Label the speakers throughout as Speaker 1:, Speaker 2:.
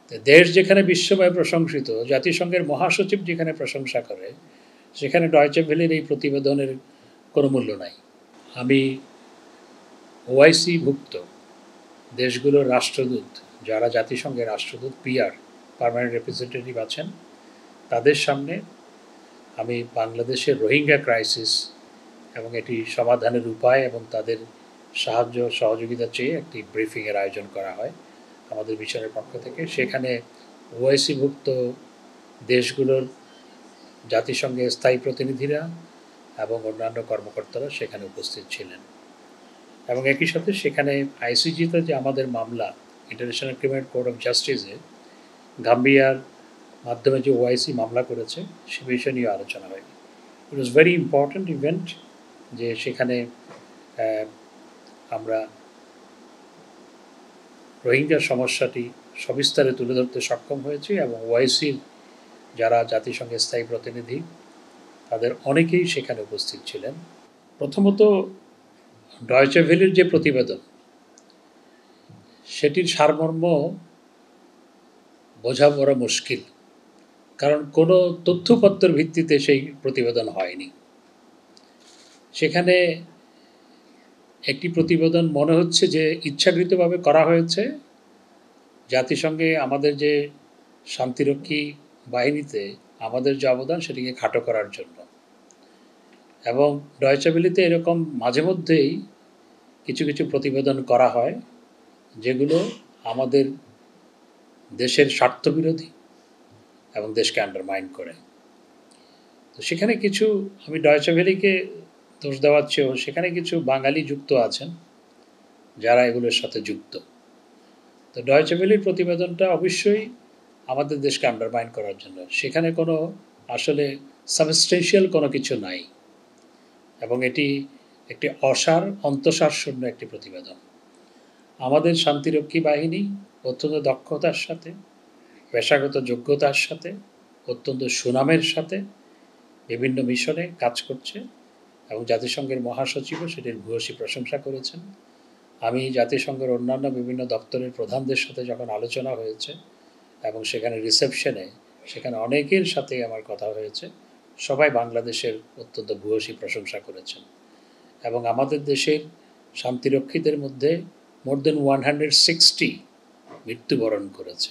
Speaker 1: তো দেশ যেখানে বিশ্বময় প্রশংসিত, জাতিসংঘের মহাসচিব যেখানে প্রশংসা করে, সেখানে ডয়চে ভেলের এই প্রতিবেদনের কোনো মূল্য নাই। আমি ওআইসি-ভুক্ত দেশগুলোর রাষ্ট্রদূত, যারা জাতিসংঘের রাষ্ট্রদূত, পিআর, পার্মানেন্ট রিপ্রেজেন্টেটিভ আছেন, তাদের সামনে আমি বাংলাদেশের রোহিঙ্গা ক্রাইসিস এবং এটি সমাধানের উপায় এবং তাদের সাহায্য সহযোগিতা চেয়ে একটি ব্রিফিংয়ের আয়োজন করা হয় আমাদের মিশনের পক্ষ থেকে। সেখানে ওআইসি-ভুক্ত দেশগুলোর জাতিসংঘের স্থায়ী প্রতিনিধিরা এবং অন্যান্য কর্মকর্তারা সেখানে উপস্থিত ছিলেন। এবং একই সাথে সেখানে আইসিজিতে যে আমাদের মামলা, ইন্টারন্যাশনাল ক্রিমিনাল কোর্ট অফ জাস্টিসে গাম্বিয়ার মাধ্যমে যে ওআইসি মামলা করেছে, সে বিষয় নিয়ে আলোচনা হয়। ইট ওয়াজ ভেরি ইম্পর্ট্যান্ট ইভেন্ট, যে সেখানে আমরা রোহিঙ্গার সমস্যাটি সবিস্তারে তুলে ধরতে সক্ষম হয়েছি এবং ওআইসির যারা জাতিসংঘের স্থায়ী প্রতিনিধি, তাদের অনেকেই সেখানে উপস্থিত ছিলেন। প্রথমত, ডয়চে ভেলের যে প্রতিবেদন, সেটির সারমর্ম বোঝা বড় মুশকিল, কারণ কোনো তথ্যপত্রের ভিত্তিতে সেই প্রতিবেদন হয়নি। সেখানে একটি প্রতিবেদন মনে হচ্ছে যে ইচ্ছাকৃতভাবে করা হয়েছে জাতিসংঘে আমাদের যে শান্তিরক্ষী বাহিনীতে আমাদের যে অবদান, সেটিকে খাটো করার জন্য। এবং ডয়চে ভেলেতে এরকম মাঝে মধ্যেই কিছু কিছু প্রতিবেদন করা হয় যেগুলো আমাদের দেশের স্বার্থবিরোধী এবং দেশকে আন্ডারমাইন করে। তো সেখানে কিছু, আমি ডয়চে ভেলেকে দোষ দেওয়ার চেয়েও সেখানে কিছু বাঙালি যুক্ত আছেন যারা এগুলোর সাথে যুক্ত। তো ডয়চে ভেলের প্রতিবেদনটা অবশ্যই আমাদের দেশকে আন্ডারমাইন করার জন্য। সেখানে কোনো আসলে সাবস্টেন্সিয়াল কোনো কিছু নাই এবং এটি একটি অন্তঃসার শূন্য একটি প্রতিবেদন। আমাদের শান্তিরক্ষী বাহিনী অত্যন্ত দক্ষতার সাথে, পেশাগত যোগ্যতার সাথে, অত্যন্ত সুনামের সাথে বিভিন্ন মিশনে কাজ করছে এবং জাতিসংঘের মহাসচিবও সেটির ভূয়সী প্রশংসা করেছেন। আমি জাতিসংঘের অন্যান্য বিভিন্ন দপ্তরের প্রধানদের সাথে যখন আলোচনা হয়েছে এবং সেখানে রিসেপশনে সেখানে অনেকের সাথে আমার কথা হয়েছে, সবাই বাংলাদেশের অত্যন্ত ভূয়সী প্রশংসা করেছেন। এবং আমাদের দেশের শান্তিরক্ষীদের মধ্যে মোর দেন 160 মৃত্যুবরণ করেছে।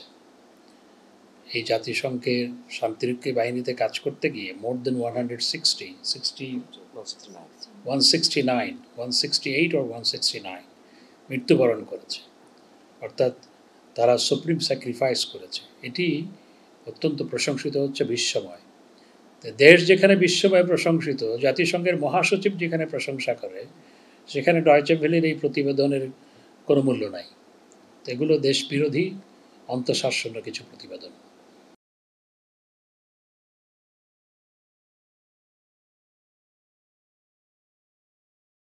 Speaker 1: এই জাতিসংঘের শান্তিরক্ষী বাহিনীতে কাজ করতে গিয়ে মোর দেন 168 or 169 মৃত্যুবরণ করেছে, অর্থাৎ তারা সুপ্রিম স্যাক্রিফাইস করেছে। এটি অত্যন্ত প্রশংসিত হচ্ছে বিশ্বময়। দেশ যেখানে বিশ্বময় প্রশংসিত, জাতিসংঘের মহাসচিব যেখানে প্রশংসা করে, সেখানে ডয়চে ভেলের এই প্রতিবেদনের কোনো মূল্য নাই। এগুলো দেশ বিরোধী, অন্তঃসারশূন্য কিছু প্রতিবেদন।